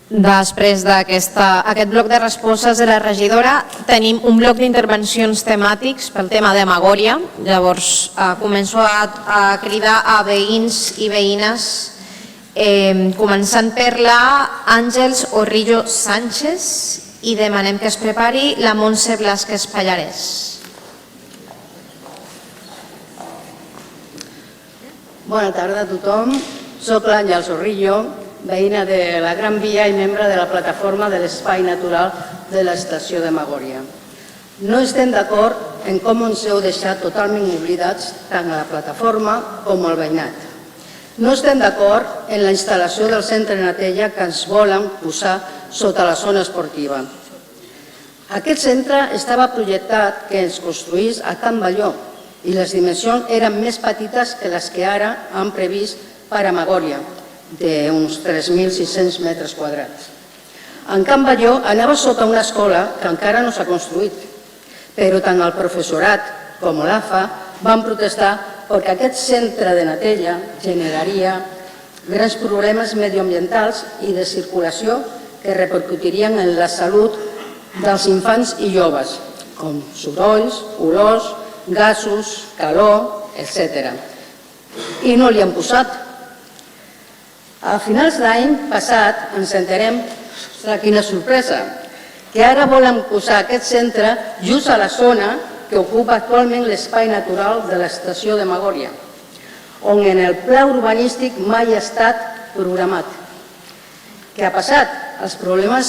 Després d'aquest bloc de respostes de la regidora, tenim un bloc d'intervencions temàtics pel tema de Magòria. Llavors, començo a cridar a veïns i veïnes, començant per la Àngels Orrillo Sánchez, i demanem que es prepari la Montse Blasquez Pallarès. Bona tarda a tothom. Soc l'Àngels Orrillo, veïna de la Gran Via i membre de la plataforma de l'Espai Natural de l'Estació de Magòria. No estem d'acord en com ens heu deixat totalment oblidats tant a la plataforma com al veïnat. No estem d'acord en la instal·lació del centre Natella que ens volen posar sota la zona esportiva. Aquest centre estava projectat que es construís a Can Balló i les dimensions eren més petites que les que ara han previst per a Magòria, d'uns 3.600 metres quadrats. En Can Balló anava sota una escola que encara no s'ha construït, però tant el professorat com l'AFA van protestar perquè aquest centre de Natella generaria grans problemes mediambientals i de circulació que repercutirien en la salut dels infants i joves, com sorolls, olors, gasos, calor, etc. I no li han posat. A finals d'any passat ens enterem, quina sorpresa, que ara volen posar aquest centre just a la zona que ocupa actualment l'espai natural de l'estació de Magòria, on en el pla urbanístic mai ha estat programat. Què ha passat? Els problemes,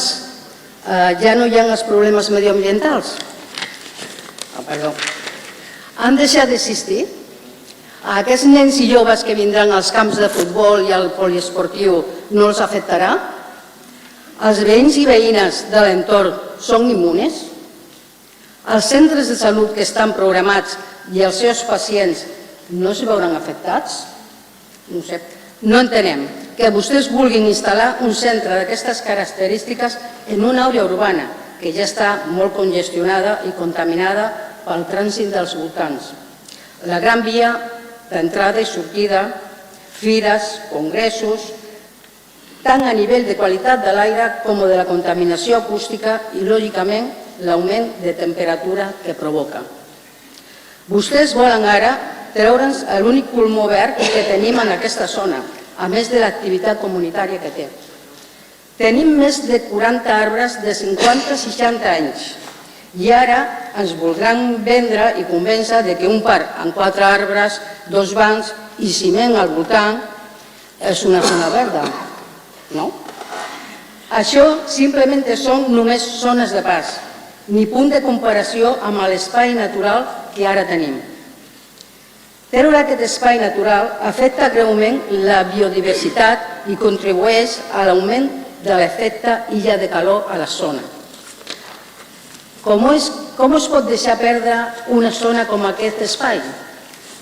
ja no hi ha els problemes mediambientals. Perdó. Han deixat d'existir? A aquests nens i joves que vindran als camps de futbol i al poliesportiu no els afectarà? Els veïns i veïnes de l'entorn són immunes? Els centres de salut que estan programats i els seus pacients no es veuran afectats? No sé. No entenem que vostès vulguin instal·lar un centre d'aquestes característiques en una àrea urbana que ja està molt congestionada i contaminada pel trànsit dels voltants. La Gran Via d'entrada i sortida, fires, congressos, tant a nivell de qualitat de l'aire com de la contaminació acústica i, lògicament, l'augment de temperatura que provoca. Vostès volen ara treure'ns l'únic pulmó verd que tenim en aquesta zona, a més de l'activitat comunitària que té. Tenim més de 40 arbres de 50-60 anys i ara ens voldran vendre i convèncer que un parc amb 4 arbres, 2 bancs i ciment al voltant és una zona verda. No? Això simplement són només zones de pas, ni punt de comparació amb l'espai natural que ara tenim. Treure aquest espai natural afecta greument la biodiversitat i contribueix a l'augment de l'efecte illa de calor a la zona. Com es pot deixar perdre una zona com aquest espai?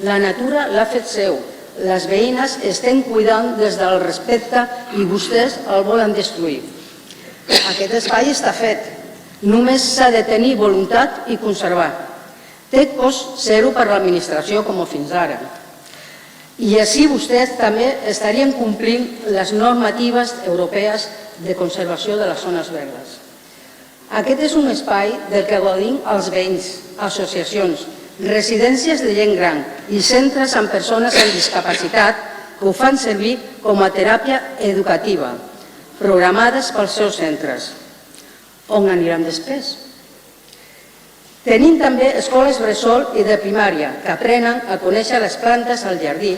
La natura l'ha fet seu. Les veïnes estem cuidant des del respecte i vostès el volen destruir. Aquest espai està fet. Només s'ha de tenir voluntat i conservar. Té cost zero per l'administració com fins ara. I així vostès també estarien complint les normatives europees de conservació de les zones verdes. Aquest és un espai del que gaudim els veïns, associacions, residències de gent gran i centres amb persones amb discapacitat que ho fan servir com a teràpia educativa, programades pels seus centres. On aniran després? Tenim també escoles bressol i de primària que aprenen a conèixer les plantes al jardí,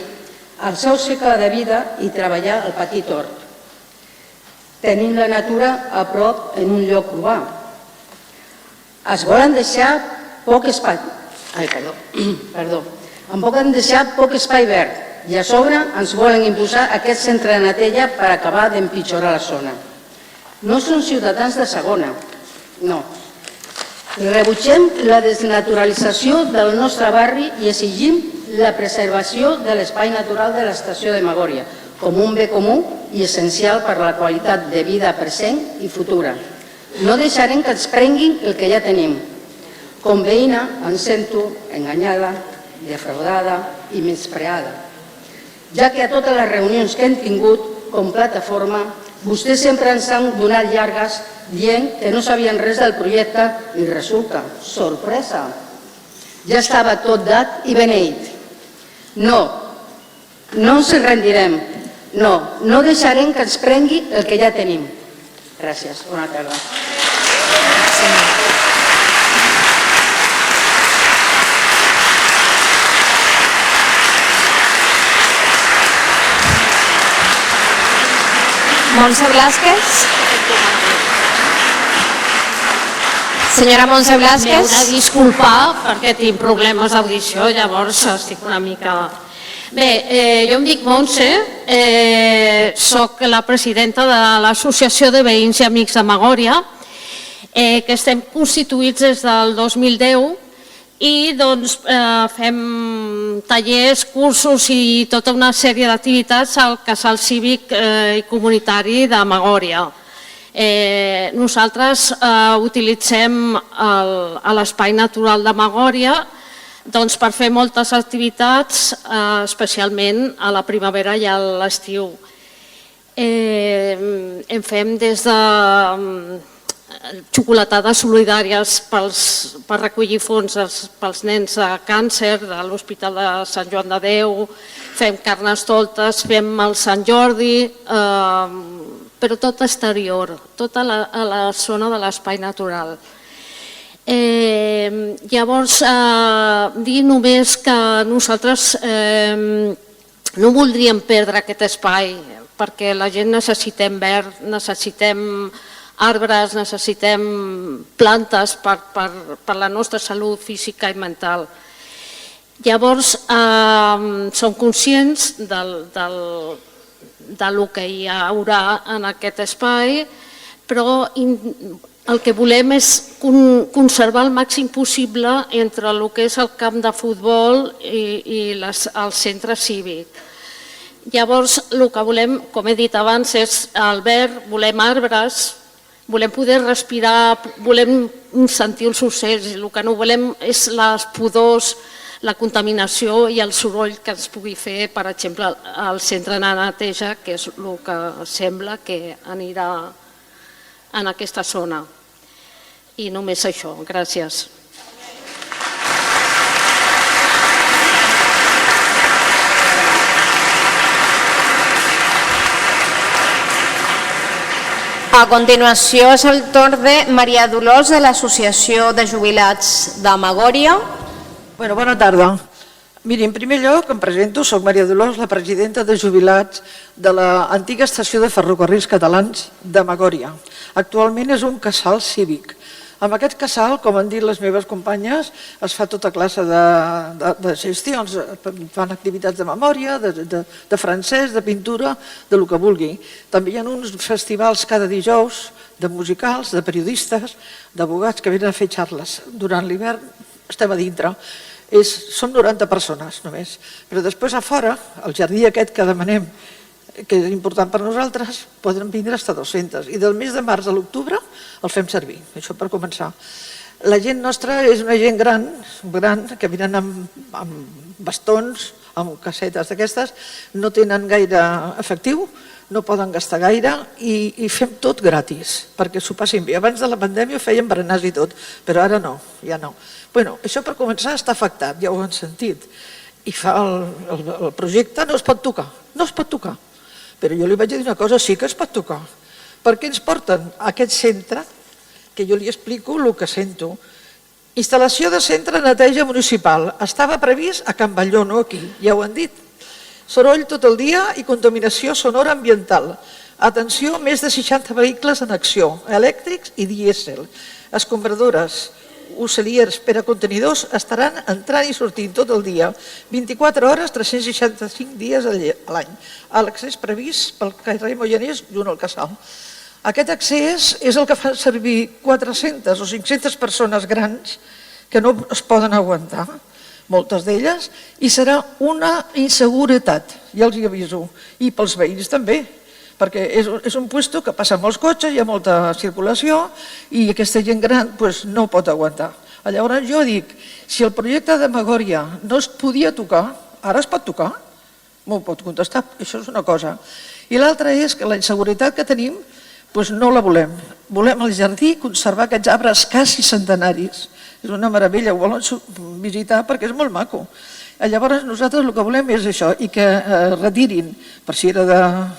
el seu cicle de vida i treballar al petit hort. Tenim la natura a prop en un lloc urbà. Es volen deixar poc espai verd i a sobre ens volen imposar aquest centre de Natella per acabar d'empitjorar la zona. No són ciutadans de segona, no. Rebutgem la desnaturalització del nostre barri i exigim la preservació de l'espai natural de l'estació de Magòria com un bé comú i essencial per a la qualitat de vida present i futura. No deixarem que ens prenguin el que ja tenim. Com veïna em sento enganyada, defraudada i menyspreada, ja que a totes les reunions que hem tingut com plataforma Vostès sempre ens han donat llargues dient que no sabien res del projecte i resulta, sorpresa, ja estava tot dat i beneït. No, no ens rendirem. No, no deixarem que ens prengui el que ja tenim. Gràcies. Bona tarda. Montse Blázquez. Senyora Montse Blázquez. M'heu de disculpar perquè tinc problemes d'audició, llavors estic una mica... Bé, jo em dic Montse, soc la presidenta de l'Associació de Veïns i Amics de Magòria, que estem constituïts des del 2010 i doncs fem tallers, cursos i tota una sèrie d'activitats al Casal Cívic i Comunitari de Magòria. Nosaltres utilitzem l'Espai Natural de Magòria per fer moltes activitats, especialment a la primavera i a l'estiu. En fem des de xocolatades solidàries per recollir fons pels nens de càncer de l'Hospital de Sant Joan de Déu, fem carnestoltes, fem el Sant Jordi, però tot exterior, tota la zona de l'espai natural. Llavors, dir només que nosaltres no voldríem perdre aquest espai perquè la gent necessitem verd, necessitem arbres, necessitem plantes per la nostra salut física i mental. Llavors, som conscients del que hi haurà en aquest espai, però el que volem és conservar el màxim possible entre el que és el camp de futbol i el centre cívic. Llavors, el que volem, com he dit abans, és el verd, volem arbres, volem poder respirar, volem sentir els ocells, el que no volem és les pudors, la contaminació i el soroll que ens pugui fer, per exemple, al centre de neteja, que és el que sembla que anirà en aquesta zona. I només això. Gràcies. A continuació és el torn de Maria Dolors de l'Associació de Jubilats de Magòria. Bona tarda. Miri, en primer lloc em presento, soc Maria Dolors, la presidenta de jubilats de l'antiga estació de ferrocarrils catalans de Magòria. Actualment és un casal cívic. Amb aquest casal, com han dit les meves companyes, es fa tota classe de gestions, fan activitats de memòria, de francès, de pintura, del que vulgui. També hi ha uns festivals cada dijous de musicals, de periodistes, d'abogats que venen a fer xarles. Durant l'hivern estem a dintre. Som 90 persones només, però després a fora, el jardí aquest que demanem, que és important per nosaltres, poden vindre fins a 200. I del mes de març a l'octubre el fem servir, això per començar. La gent nostra és una gent gran, que venen amb bastons, amb cassetes d'aquestes, no tenen gaire efectiu, no poden gastar gaire i fem tot gratis, perquè s'ho passin bé. Abans de la pandèmia fèiem berenars i tot, però ara no, ja no. Això per començar està afectat, ja ho han sentit. I el projecte no es pot tocar, no es pot tocar. Però jo li vaig dir una cosa, sí que es pot tocar. Perquè ens porten a aquest centre, que jo li explico el que sento. Instal·lació de centre de neteja municipal. Estava previst a Can Balló, no aquí, ja ho han dit. Soroll tot el dia i contaminació sonora ambiental. Atenció, més de 60 vehicles en acció, elèctrics i dièsel. Escombradores, ocellers per a contenidors estaran entrant i sortint tot el dia, 24 hores, 365 dies a l'any. L'accés previst pel carrer Moianès junt al casal. Aquest accés és el que fan servir 400 o 500 persones grans que no es poden aguantar, moltes d'elles, i serà una inseguretat, ja els hi aviso, i pels veïns també, perquè és un lloc que passa molts cotxes, hi ha molta circulació i aquesta gent gran no pot aguantar. Llavors jo dic, si el projecte de Magòria no es podia tocar, ara es pot tocar? M'ho pot contestar, això és una cosa. I l'altre és que la inseguretat que tenim no la volem. Volem al jardí conservar aquests arbres quasi centenaris. És una meravella, ho volen visitar perquè és molt maco. Llavors nosaltres el que volem és això, i que retirin, per si era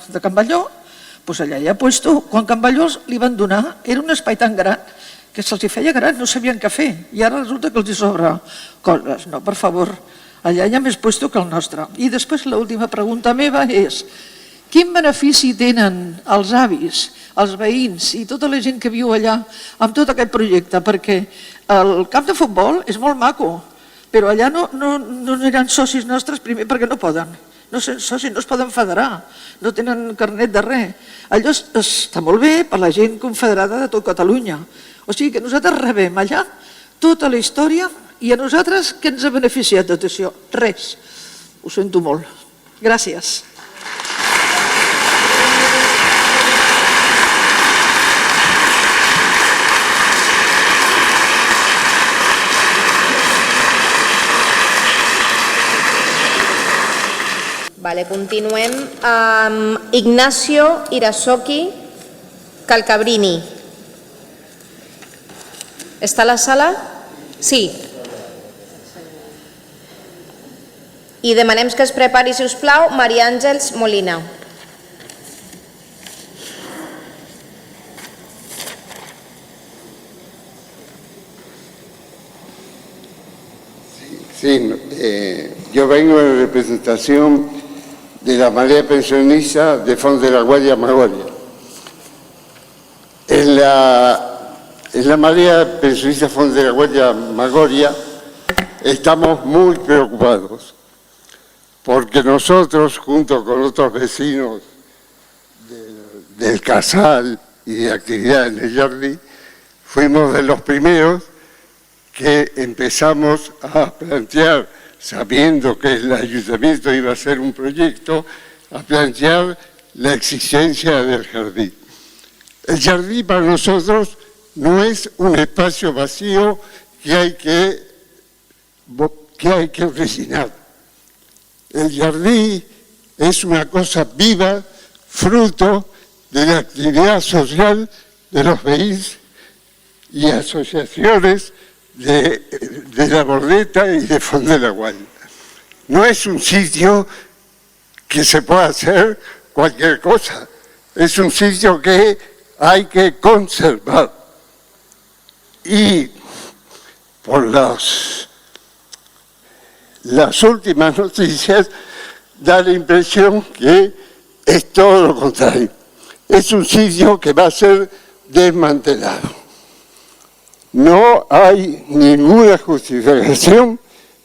de Can Balló, doncs allà hi ha puesto. Quan Can Balló li van donar, era un espai tan gran que se'ls feia gran, no sabien què fer, i ara resulta que els hi sobra coses. No, per favor, allà hi ha més puesto que el nostre. I després l'última pregunta meva és: quin benefici tenen els avis, els veïns i tota la gent que viu allà amb tot aquest projecte? Perquè el camp de futbol és molt maco, però allà no eren socis nostres, primer perquè no poden. No són socis, no es poden federar, no tenen carnet de res. Allò està molt bé per la gent confederada de tot Catalunya. O sigui que nosaltres rebem allà tota la història i a nosaltres què ens ha beneficiat tot això? Res. Ho sento molt. Gràcies. Vale, continuem amb Ignacio Irasoki Calcabrini. Està a la sala? Sí. I demanem que es prepari, si us plau, Maria Àngels Molina. Sí, yo vengo en representación de la Marea Pensionista de Fons de la Guardia Magoria. En la Marea Pensionista Fons de la Guardia Magoria estamos muy preocupados porque nosotros, junto con otros vecinos del Casal y de actividad en el Jardí, fuimos de los primeros que empezamos a plantear, sabiendo que el ayuntamiento iba a hacer un proyecto, a plantear la existencia del jardín. El jardín para nosotros no es un espacio vacío que hay que rellenar. El jardín es una cosa viva, fruto de la actividad social de los vecinos y asociaciones de la Bordeta y de Fons de la Guardia. No es un sitio que se pueda hacer cualquier cosa, es un sitio que hay que conservar. Y por las últimas noticias da la impresión que es todo lo contrario. Es un sitio que va a ser desmantelado. No hay ninguna justificación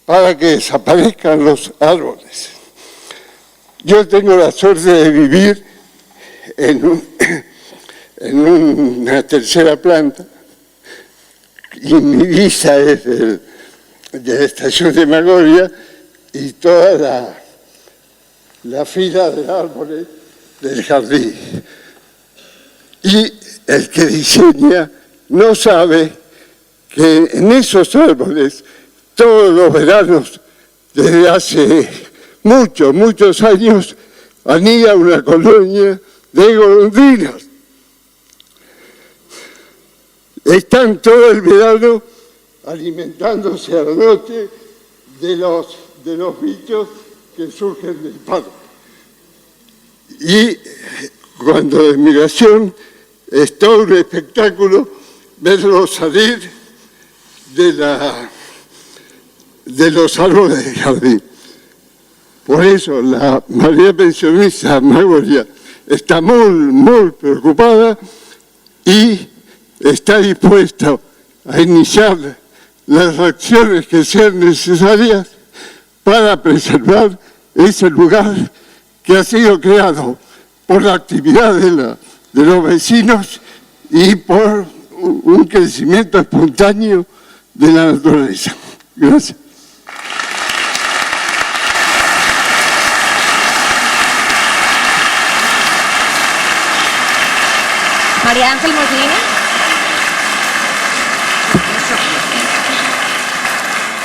para que desaparezcan los árboles. Yo tengo la suerte de vivir en una tercera planta y mi vista es de la estación de Magoria y toda la fila de árboles del jardín. Y el que diseña no sabe que en esos árboles, todos los veranos, desde hace muchos años, anida una colonia de golondrinas. Están todo el verano alimentándose a la noche de los bichos que surgen del paro. Y cuando de migración es todo un espectáculo verlos salir de los árboles del jardín. Por eso la Marea Pensionista Magoria está muy preocupada y está dispuesta a iniciar las acciones que sean necesarias para preservar ese lugar que ha sido creado por la actividad de los vecinos y por un crecimiento espontáneo de la naturaleza. Gracias. Maria Àngels Molina.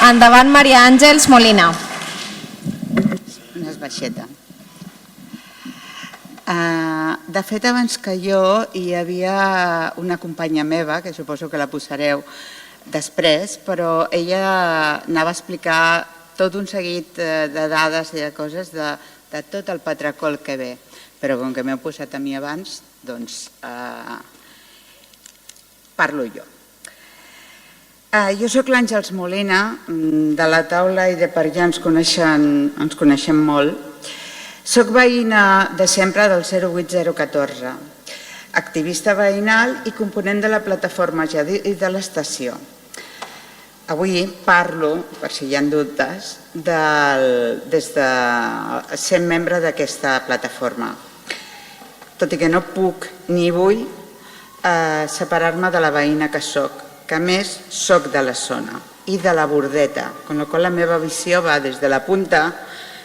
Endavant, Maria Àngels Molina. Més baixeta. De fet, abans que jo hi havia una companya meva, que suposo que la posareu després, però ella anava a explicar tot un seguit de dades i de coses de tot el patracol que ve. Però com que m'heu posat a mi abans, doncs parlo jo. Jo soc l'Àngels Molina, de la taula i de per allà ens coneixem molt. Soc veïna de sempre del 08014, activista veïnal i component de la plataforma Jardí de l'Estació. Avui parlo, per si hi ha dubtes, des de ser membre d'aquesta plataforma. Tot i que no puc ni vull separar-me de la veïna que soc, que a més soc de la zona i de la Bordeta, amb la qual la meva visió va des de la punta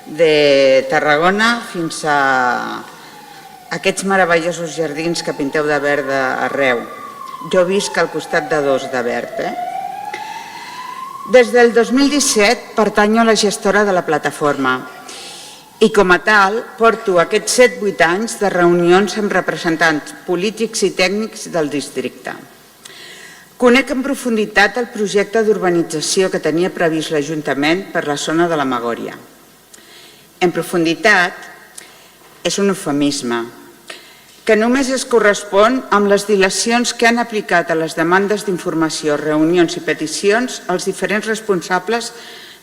de Tarragona fins a aquests meravellosos jardins que pinteu de verd arreu. Jo visc al costat de dos de verd. Des del 2017 pertanyo a la gestora de la plataforma i com a tal porto aquests 7-8 anys de reunions amb representants polítics i tècnics del districte. Conec en profunditat el projecte d'urbanització que tenia previst l'Ajuntament per la zona de la Magòria. En profunditat és un eufemisme que només es correspon amb les dilacions que han aplicat a les demandes d'informació, reunions i peticions als diferents responsables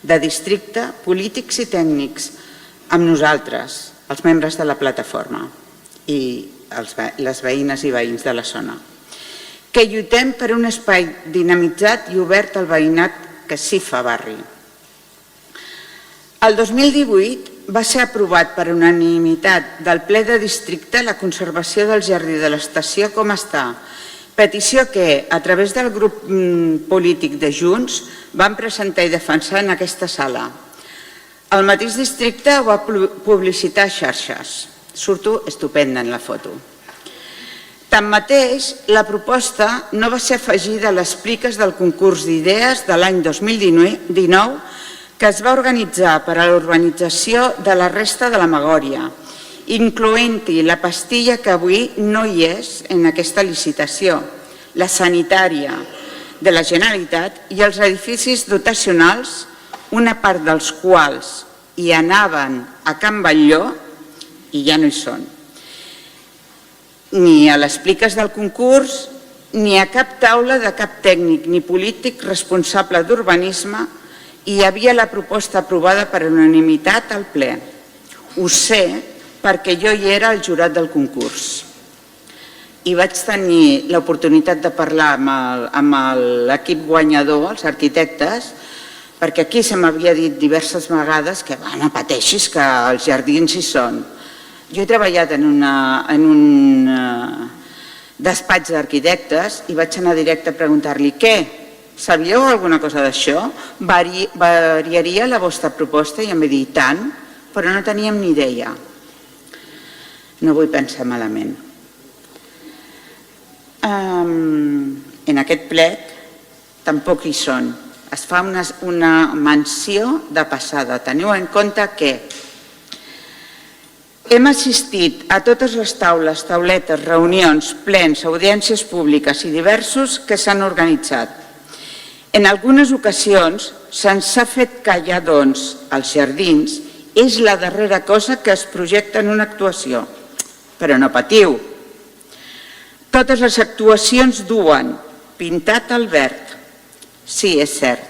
de districte, polítics i tècnics, amb nosaltres, els membres de la plataforma i les veïnes i veïns de la zona, que lluitem per un espai dinamitzat i obert al veïnat que sí fa barri. El 2018 va ser aprovat per unanimitat del ple de districte la conservació del jardí de l'estació com està, petició que, a través del grup polític de Junts, van presentar i defensar en aquesta sala. El mateix districte ho va publicitar a xarxes. Surto estupenda en la foto. Tanmateix, la proposta no va ser afegida a les pliques del concurs d'idees de l'any 2019 que es va organitzar per a l'urbanització de la resta de la Magòria, incloent-hi la pastilla que avui no hi és en aquesta licitació, la sanitària de la Generalitat i els edificis dotacionals, una part dels quals hi anaven a Can Batlló i ja no hi són. Ni a les pliques del concurs, ni a cap taula de cap tècnic ni polític responsable d'urbanisme hi havia la proposta aprovada per unanimitat al ple. Ho sé perquè jo hi era al jurat del concurs. I vaig tenir l'oportunitat de parlar amb l'equip guanyador, els arquitectes, perquè aquí se m'havia dit diverses vegades que no pateixis, que els jardins hi són. Jo he treballat en un despatx d'arquitectes i vaig anar directe a preguntar-li què? Sabíeu alguna cosa d'això? Variaria la vostra proposta? I em va dir tant, però no teníem ni idea. No vull pensar malament. En aquest plec tampoc hi són. Es fa una menció de passada. Teniu en compte que hem assistit a totes les taules, tauletes, reunions, plens, audiències públiques i diversos que s'han organitzat. En algunes ocasions se'ns ha fet callar, doncs, als jardins és la darrera cosa que es projecta en una actuació. Però no patiu. Totes les actuacions duen pintat al verd. Sí, és cert.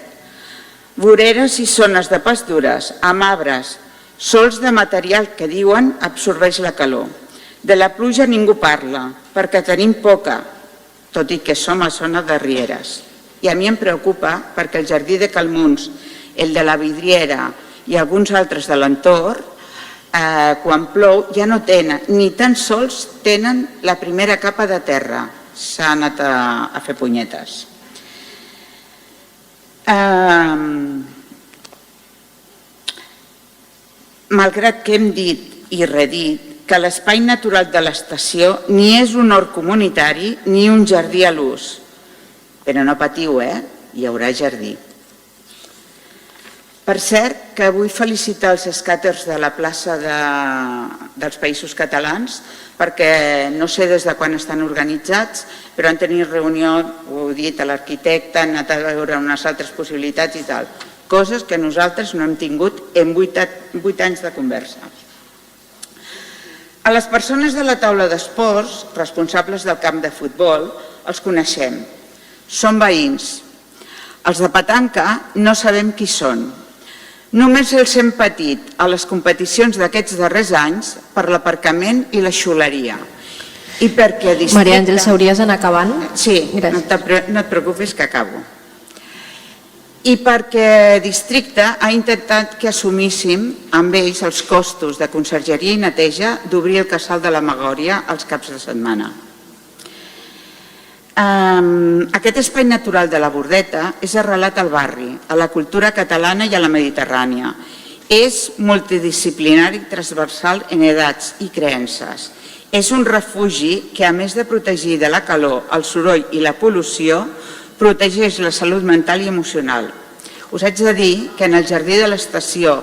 Voreres i zones de pastures, amb arbres, sols de material que diuen absorbeix la calor. De la pluja ningú parla, perquè tenim poca, tot i que som a zona de rieres. I a mi em preocupa perquè el jardí de Calmuns, el de la Vidriera i alguns altres de l'entorn, quan plou ja no tenen, ni tan sols tenen la primera capa de terra. S'ha anat a fer punyetes. Malgrat que hem dit i redit que l'espai natural de l'estació ni és un hort comunitari ni un jardí a l'ús. Però no patiu, hi haurà jardí. Per cert, que vull felicitar els escàters de la plaça dels Països Catalans, perquè no sé des de quan estan organitzats, però han tenit reunió, ho he dit a l'arquitecte, han anat a veure unes altres possibilitats i tal. Coses que nosaltres no hem tingut en 8 anys de conversa. A les persones de la taula d'esports, responsables del camp de futbol, els coneixem. Són veïns. Els de petanca no sabem qui són. Només els hem patit a les competicions d'aquests darrers anys per l'aparcament i la xuleria. I perquè districte... Maria Àngels, hauries d'anar acabant? Sí, no et preocupis que acabo. I perquè districte ha intentat que assumíssim amb ells els costos de consergeria i neteja d'obrir el casal de la Magòria els caps de setmana. Aquest espai natural de la Bordeta és arrelat al barri, a la cultura catalana i a la mediterrània. És multidisciplinari i transversal en edats i creences. És un refugi que, a més de protegir de la calor, el soroll i la pol·lució, protegeix la salut mental i emocional. Us haig de dir que en el jardí de l'estació,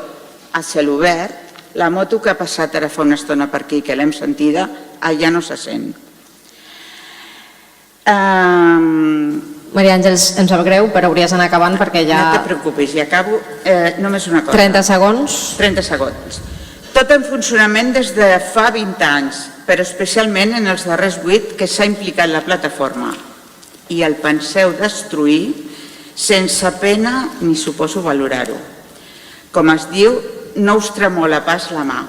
a cel obert, la moto que ha passat ara fa una estona per aquí, que l'hem sentida, ja no se sent. Maria Àngels, em sap greu, però hauries d'anar acabant perquè ja... No te preocupis, ja acabo. Només una cosa. 30 segons. 30 segons. Tot en funcionament des de fa 20 anys, però especialment en els darrers 8 que s'ha implicat la plataforma. I el penseu destruir sense pena ni suposo valorar-ho. Com es diu, no us tremola pas la mà.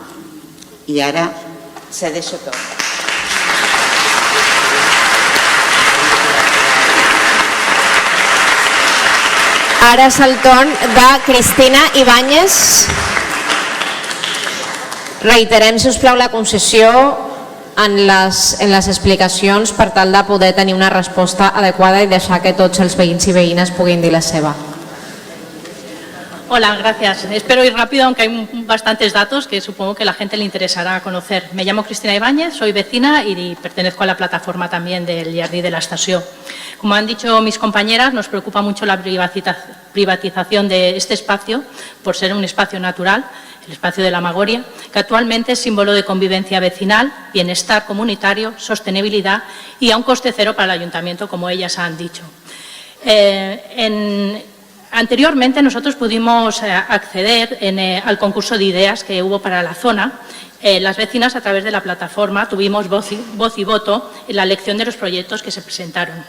I ara cedeixo tot. Ara és el torn de Cristina Ibáñez. Reiterem, si us plau, la concessió en les explicacions per tal de poder tenir una resposta adequada i deixar que tots els veïns i veïnes puguin dir la seva. Hola, gracias. Espero ir rápido, aunque hay bastantes datos que supongo que a la gente le interesará conocer. Me llamo Cristina Ibáñez, soy vecina y pertenezco a la plataforma también del Jardí de la Estació. Como han dicho mis compañeras, nos preocupa mucho la privatización de este espacio por ser un espacio natural, el espacio de la Magòria, que actualmente es símbolo de convivencia vecinal, bienestar comunitario, sostenibilidad y a un coste cero para el ayuntamiento, como ellas han dicho. Anteriormente nosotros pudimos acceder al concurso de ideas que hubo para la zona. Las vecinas, a través de la plataforma, tuvimos voz y voto en la elección de los proyectos que se presentaron.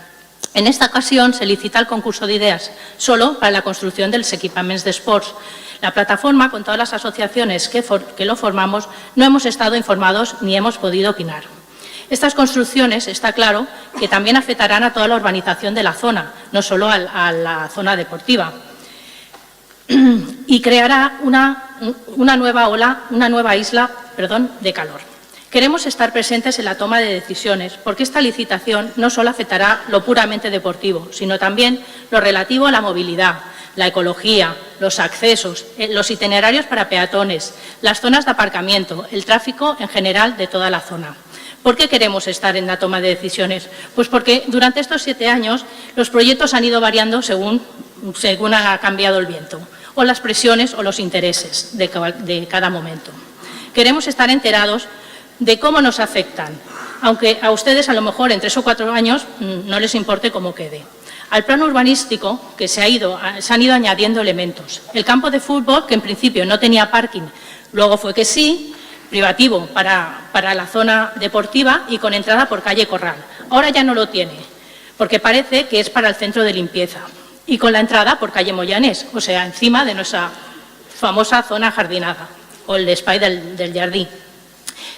En esta ocasión se licita el concurso de ideas solo para la construcción de los equipamientos de esports. La plataforma, con todas las asociaciones que lo formamos, no hemos estado informados ni hemos podido opinar. Estas construcciones, está claro, que también afectarán a toda la urbanización de la zona, no solo a la zona deportiva. Y creará una nueva isla de calor. Queremos estar presentes en la toma de decisiones, porque esta licitación no solo afectará lo puramente deportivo, sino también lo relativo a la movilidad, la ecología, los accesos, los itinerarios para peatones, las zonas de aparcamiento, el tráfico en general de toda la zona. ¿Por qué queremos estar en la toma de decisiones? Pues porque durante estos 7 años los proyectos han ido variando según ha cambiado el viento, o las presiones o los intereses de cada momento. Queremos estar enterados de cómo nos afectan, aunque a ustedes a lo mejor en 3 o 4 años no les importe cómo quede. Al plan urbanístico que se han ido añadiendo elementos. El campo de fútbol, que en principio no tenía parking, luego fue que sí, privativo para la zona deportiva y con entrada por calle Corral. Ahora ya no lo tiene, porque parece que es para el centro de limpieza. Y con la entrada por calle Moyanés, o sea, encima de nuestra famosa zona jardinada, o el espai del jardí.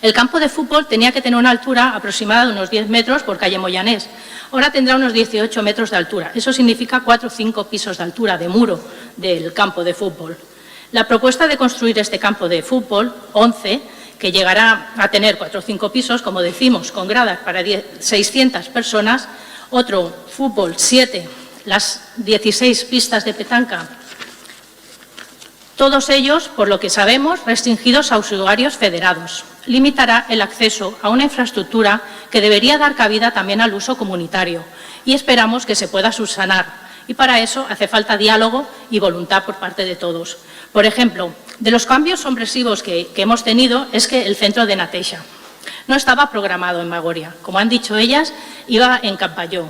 El campo de fútbol tenía que tener una altura aproximada de unos 10 metros por calle Moyanés. Ahora tendrá unos 18 metros de altura. Eso significa 4 o 5 pisos de altura de muro del campo de fútbol. La propuesta de construir este campo de fútbol, 11, que llegará a tener 4 o 5 pisos, como decimos, con gradas para 600 personas, otro fútbol, 7, las 16 pistas de petanca, todos ellos, por lo que sabemos, restringidos a usuarios federados. Limitará el acceso a una infraestructura que debería dar cabida también al uso comunitario y esperamos que se pueda subsanar Y para eso hace falta diálogo y voluntad por parte de todos. Por ejemplo, de los cambios sorpresivos que hemos tenido es que el centro de Nateixa no estaba programado en Magoria. Como han dicho ellas, iba en Campalló.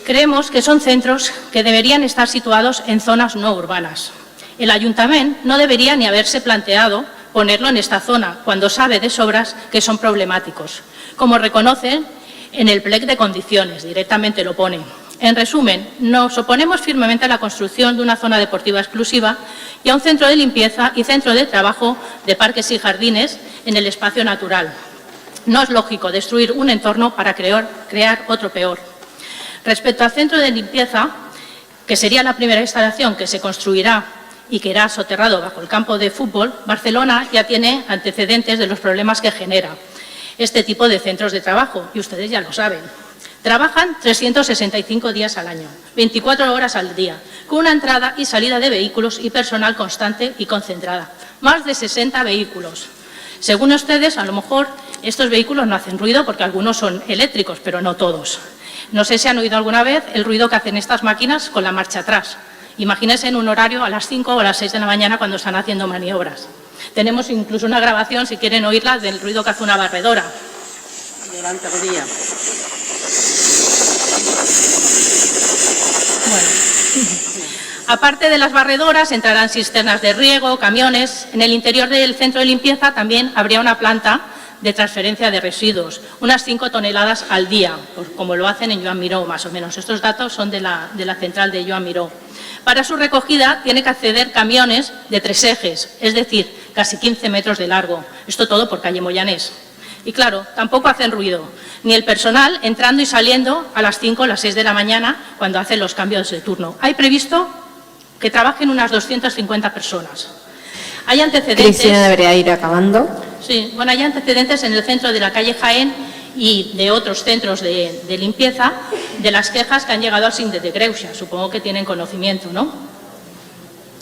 Creemos que son centros que deberían estar situados en zonas no urbanas. El Ayuntamiento no debería ni haberse planteado ponerlo en esta zona, cuando sabe de sobras que son problemáticos. Como reconocen en el plec de condiciones, directamente lo pone. En resumen, nos oponemos firmemente a la construcción de una zona deportiva exclusiva y a un centro de limpieza y centro de trabajo de parques y jardines en el espacio natural. No es lógico destruir un entorno para crear otro peor. Respecto al centro de limpieza, que sería la primera instalación que se construirá y que irá soterrado bajo el campo de fútbol, Barcelona ya tiene antecedentes de los problemas que genera este tipo de centros de trabajo, y ustedes ya lo saben. Trabajan 365 días al año, 24 horas al día, con una entrada y salida de vehículos y personal constante y concentrada. Más de 60 vehículos. Según ustedes, a lo mejor estos vehículos no hacen ruido porque algunos son eléctricos, pero no todos. No sé si han oído alguna vez el ruido que hacen estas máquinas con la marcha atrás. Imagínense en un horario a las 5 o a las 6 de la mañana cuando están haciendo maniobras. Tenemos incluso una grabación, si quieren oírla, del ruido que hace una barredora. Durante el día. Bueno. Aparte de las barredoras, entrarán cisternas de riego, camiones. En el interior del centro de limpieza también habría una planta de transferencia de residuos, unas 5 toneladas al día, como lo hacen en Joan Miró, más o menos. Estos datos son de la central de Joan Miró. Para su recogida tiene que acceder camiones de 3 ejes, es decir, casi 15 metros de largo. Esto todo por calle Moyanés. Y claro, tampoco hacen ruido, ni el personal entrando y saliendo a las 5 o las 6 de la mañana cuando hacen los cambios de turno. Hay previsto que trabajen unas 250 personas. Hay antecedentes... Cristina debería ir acabando. Sí, bueno, hay antecedentes en el centro de la calle Jaén y de otros centros de limpieza de las quejas que han llegado al síndic de Greuges. Supongo que tienen conocimiento, ¿no?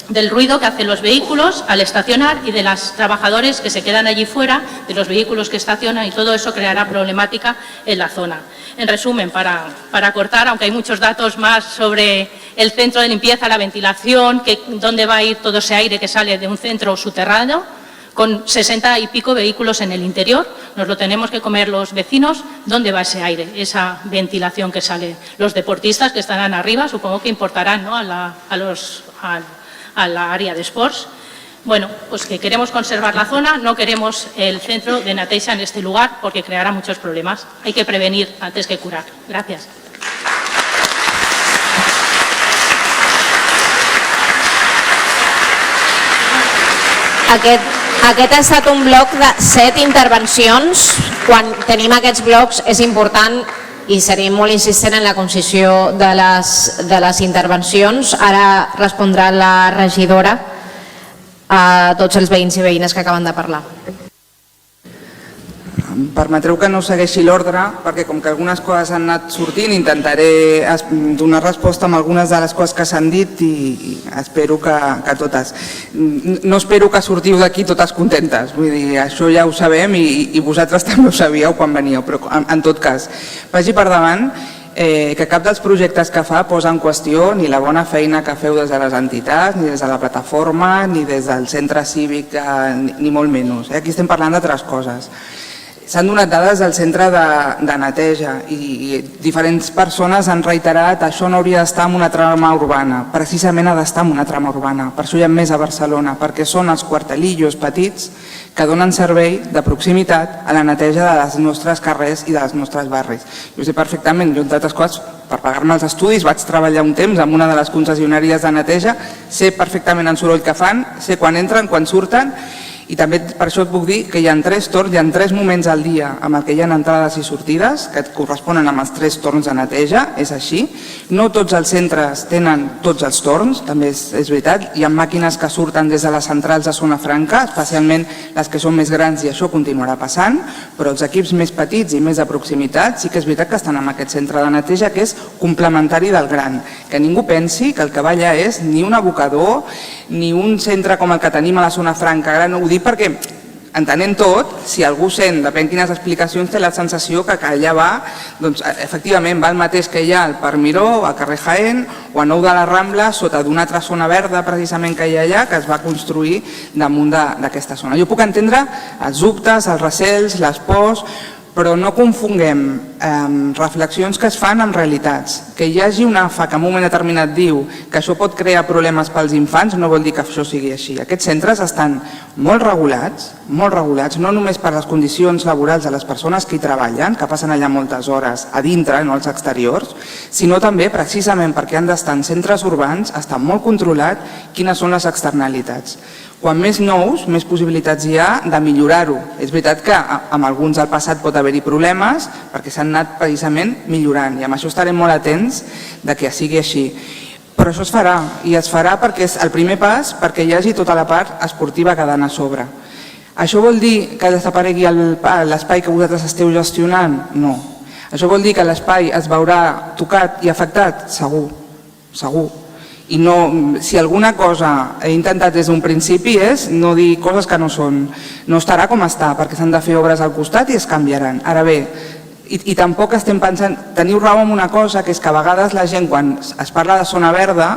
Del ruido que hacen los vehículos al estacionar y de los trabajadores que se quedan allí fuera, de los vehículos que estacionan, y todo eso creará problemática en la zona. En resumen, para cortar, aunque hay muchos datos más sobre el centro de limpieza, la ventilación, dónde va a ir todo ese aire que sale de un centro subterráneo, con 60 y pico vehículos en el interior, nos lo tenemos que comer los vecinos. ¿Dónde va ese aire, esa ventilación que sale? Los deportistas que estarán arriba, supongo que importarán, ¿no?, a la área de sports. Bueno, pues que queremos conservar la zona, no queremos el centro de Nateixa en este lugar porque creará muchos problemas. Hay que prevenir antes que curar. Gracias. Aquest ha estat un bloc de 7 intervencions. Quan tenim aquests blocs és important i seria molt insistent en la concisió de les intervencions. Ara respondrà la regidora a tots els veïns i veïnes que acaben de parlar. Permetreu que no segueixi l'ordre, perquè com que algunes coses han anat sortint, intentaré donar resposta a algunes de les coses que s'han dit i espero que totes. No espero que sortiu d'aquí totes contentes, vull dir, això ja ho sabem i vosaltres també ho sabíeu quan veníeu, però en tot cas, vagi per davant que cap dels projectes que fa posa en qüestió ni la bona feina que feu des de les entitats, ni des de la plataforma, ni des del centre cívic, ni molt menys. Aquí estem parlant d'altres coses. S'han donat dades del centre de neteja i diferents persones han reiterat que això no hauria d'estar en una trama urbana. Precisament ha d'estar en una trama urbana, per això hi ha més a Barcelona, perquè són els quartelillos petits que donen servei de proximitat a la neteja dels nostres carrers i dels nostres barris. Jo sé perfectament, jo entre altres coses, per pagar-me els estudis vaig treballar un temps en una de les concessionàries de neteja, sé perfectament el soroll que fan, sé quan entren, quan surten, i també per això et puc dir que hi ha 3 torns, hi ha 3 moments al dia amb el que hi ha entrades i sortides que et corresponen amb els 3 torns de neteja, és així. No tots els centres tenen tots els torns, també és veritat. Hi ha màquines que surten des de les centrals de zona franca, especialment les que són més grans, i això continuarà passant, però els equips més petits i més de proximitat sí que és veritat que estan en aquest centre de neteja que és complementari del gran. Que ningú pensi que el que va allà és ni un abocador ni un centre com el que tenim a la zona franca gran. Ho dic perquè entenent tot, si algú sent, depèn quines explicacions, té la sensació que allà va, doncs efectivament va el mateix que hi ha al Parc Miró, al carrer Jaén o a Nou de la Rambla, sota d'una altra zona verda precisament que hi ha allà, que es va construir damunt d'aquesta zona. Jo puc entendre els dubtes, els recels, les pors, però no confonguem reflexions que es fan amb realitats. Que hi hagi una AFA que en un moment determinat diu que això pot crear problemes pels infants no vol dir que això sigui així. Aquests centres estan molt regulats, no només per les condicions laborals de les persones que hi treballen, que passen allà moltes hores a dintre, no als exteriors, sinó també precisament perquè han d'estar en centres urbans, està molt controlat quines són les externalitats. Quan més nous, més possibilitats hi ha de millorar-ho. És veritat que amb alguns al passat pot haver-hi problemes perquè s'han anat precisament millorant i amb això estarem molt atents de que sigui així. Però això es farà i es farà perquè és el primer pas perquè hi hagi tota la part esportiva quedant a sobre. Això vol dir que desaparegui l'espai que vosaltres esteu gestionant? No. Això vol dir que l'espai es veurà tocat i afectat? Segur, segur. I si alguna cosa he intentat des d'un principi és no dir coses que no són. No estarà com està, perquè s'han de fer obres al costat i es canviaran. Ara bé, i tampoc estem pensant, teniu raó en una cosa, que és que a vegades la gent quan es parla de zona verda,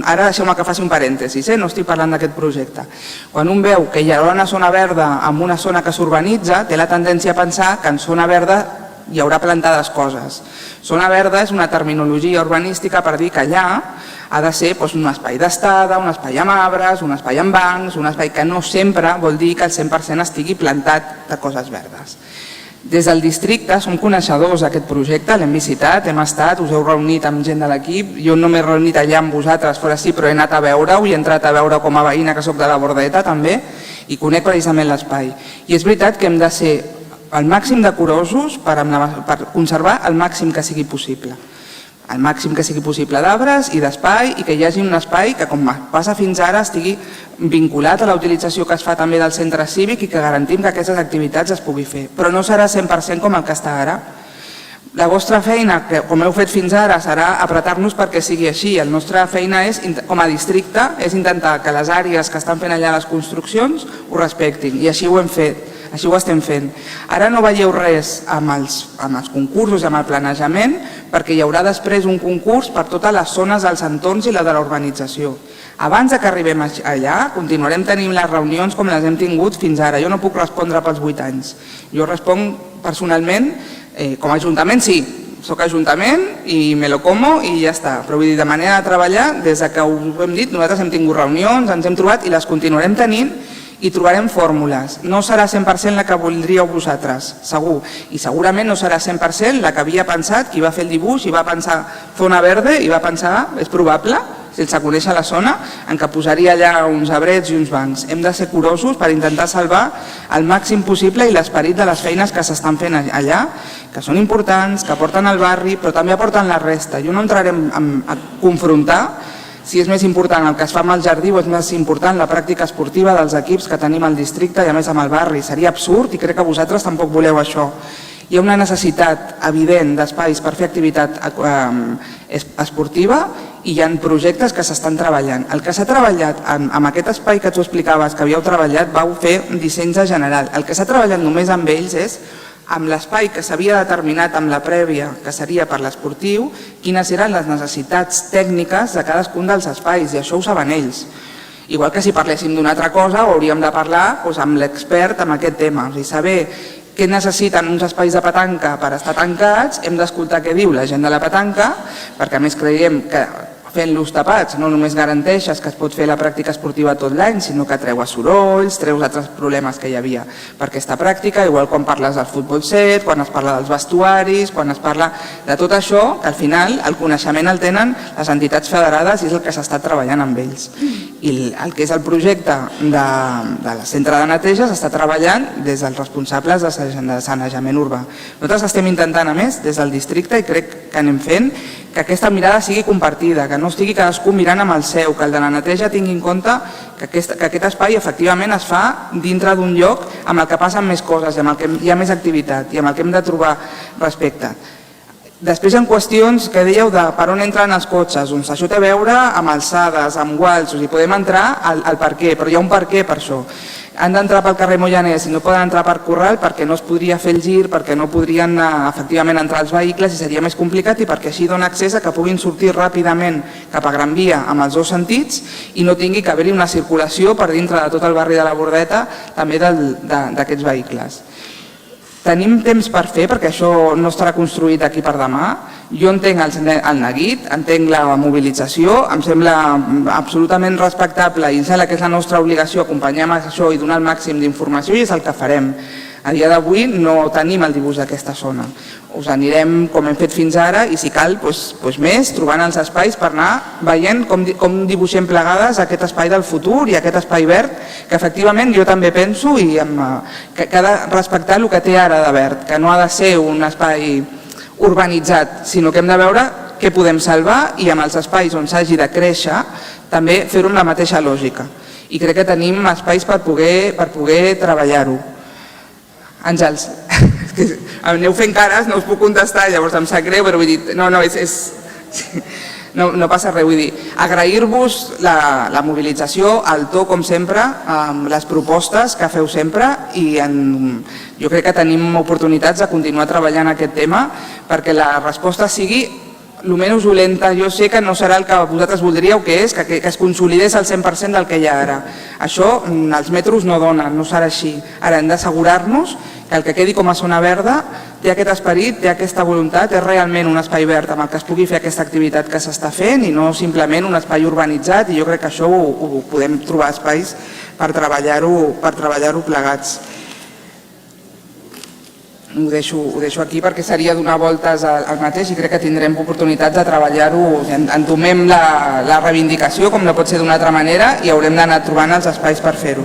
ara deixeu-me que faci un parèntesis, no estic parlant d'aquest projecte, quan un veu que hi haurà una zona verda en una zona que s'urbanitza, té la tendència a pensar que en zona verda hi haurà plantades coses. Zona verda és una terminologia urbanística per dir que allà ha de ser un espai d'estada, un espai amb arbres, un espai amb bancs, un espai que no sempre vol dir que el 100% estigui plantat de coses verdes. Des del districte som coneixedors d'aquest projecte, l'hem visitat, hem estat, us heu reunit amb gent de l'equip, jo no m'he reunit allà amb vosaltres, fora sí, però he anat a veure-ho i he entrat a veure com a veïna que soc de la Bordeta també i conec precisament l'espai. I és veritat que hem de ser el màxim de curosos per conservar el màxim que sigui possible. El màxim que sigui possible d'arbres i d'espai i que hi hagi un espai que, com passa fins ara, estigui vinculat a la utilització que es fa també del centre cívic i que garantim que aquestes activitats es pugui fer. Però no serà 100% com el que està ara. La vostra feina, com heu fet fins ara, serà apretar-nos perquè sigui així. La nostra feina com a districte és intentar que les àrees que estan fent allà les construccions ho respectin i així ho hem fet. Així ho estem fent. Ara no veieu res amb els concursos i amb el planejament perquè hi haurà després un concurs per totes les zones dels entorns i la de la urbanització. Abans que arribem allà, continuarem tenint les reunions com les hem tingut fins ara. Jo no puc respondre pels 8 anys. Jo responc personalment, com a Ajuntament sí, soc Ajuntament i me lo como i ja està. Però vull dir, de manera de treballar, des que ho hem dit, nosaltres hem tingut reunions, ens hem trobat i les continuarem tenint i trobarem fórmules. No serà 100% la que voldríeu vosaltres, segur. I segurament no serà 100% la que havia pensat qui va fer el dibuix i va pensar zona verde i va pensar, és probable, sense conèixer la zona, en què posaria allà uns arbrets i uns bancs. Hem de ser curosos per intentar salvar el màxim possible i l'esperit de les feines que s'estan fent allà, que són importants, que aporten al barri, però també aporten la resta. Jo no entrarem a confrontar si és més important el que es fa amb el jardí o és més important la pràctica esportiva dels equips que tenim al districte i a més amb el barri. Seria absurd i crec que vosaltres tampoc voleu això. Hi ha una necessitat evident d'espais per fer activitat esportiva i hi ha projectes que s'estan treballant. El que s'ha treballat amb aquest espai que tu explicaves que havíeu treballat, vau fer un disseny general. El que s'ha treballat només amb ells és amb l'espai que s'havia determinat amb la prèvia, que seria per l'esportiu, quines eren les necessitats tècniques de cadascun dels espais, i això ho saben ells. Igual que si parléssim d'una altra cosa, hauríem de parlar amb l'expert en aquest tema, saber què necessiten uns espais de petanca per estar tancats, hem d'escoltar què diu la gent de la petanca, perquè a més creiem que fent-los tapats no només garanteixes que es pot fer la pràctica esportiva tot l'any, sinó que treus sorolls, treus altres problemes que hi havia per aquesta pràctica, igual quan parles del futbol set, quan es parla dels vestuaris, quan es parla de tot això, que al final el coneixement el tenen les entitats federades i és el que s'està treballant amb ells. I el que és el projecte del centre de neteja s'està treballant des dels responsables de sanejament urbà. Nosaltres estem intentant, a més, des del districte, i crec que anem fent, que aquesta mirada sigui compartida, que no estigui cadascú mirant amb el seu, que el de la neteja tingui en compte que aquest espai efectivament es fa dintre d'un lloc amb el que passen més coses, amb el que hi ha més activitat i amb el que hem de trobar respecte. Després hi ha qüestions que dèieu de per on entren els cotxes, doncs això té a veure amb alçades, amb gualsos, i podem entrar al per què, però hi ha un per què per això. han d'entrar pel carrer Moianès i no poden entrar per Corral perquè no es podria fer el gir, perquè no podrien efectivament entrar els vehicles i seria més complicat, i perquè així dona accés a que puguin sortir ràpidament cap a Gran Via amb els dos sentits i no tingui que haver-hi una circulació per dintre de tot el barri de la Bordeta també d'aquests vehicles. Tenim temps per fer, perquè això no estarà construït aquí per demà. Jo entenc el neguit, entenc la mobilització, em sembla absolutament respectable i em sembla que és la nostra obligació acompanyar amb això i donar el màxim d'informació, i és el que farem. A dia d'avui no tenim el dibuix d'aquesta zona. Us anirem, com hem fet fins ara, i si cal, més, trobant els espais per anar veient com dibuixem plegades aquest espai del futur i aquest espai verd, que efectivament jo també penso que ha de respectar el que té ara de verd, que no ha de ser un espai urbanitzat, sinó que hem de veure què podem salvar i amb els espais on s'hagi de créixer també fer-ho amb la mateixa lògica. I crec que tenim espais per poder treballar-ho. Àngels, aneu fent cares, no us puc contestar, llavors em sap greu, però vull dir, no passa res, vull dir, agrair-vos la mobilització, el to com sempre, les propostes que feu sempre, i jo crec que tenim oportunitats de continuar treballant aquest tema perquè la resposta sigui el menys violenta. Jo sé que no serà el que vosaltres voldríeu que és, que es consolidés al 100% del que hi ha ara. Això els metros no donen, no serà així. Ara hem d'assegurar-nos que el que quedi com a zona verda té aquest esperit, té aquesta voluntat, és realment un espai verd amb el que es pugui fer aquesta activitat que s'està fent i no simplement un espai urbanitzat, i jo crec que això ho podem trobar espais per treballar-ho plegats. Ho deixo aquí perquè seria donar voltes al mateix i crec que tindrem oportunitats de treballar-ho. Entomem la reivindicació com no pot ser d'una altra manera i haurem d'anar trobant els espais per fer-ho.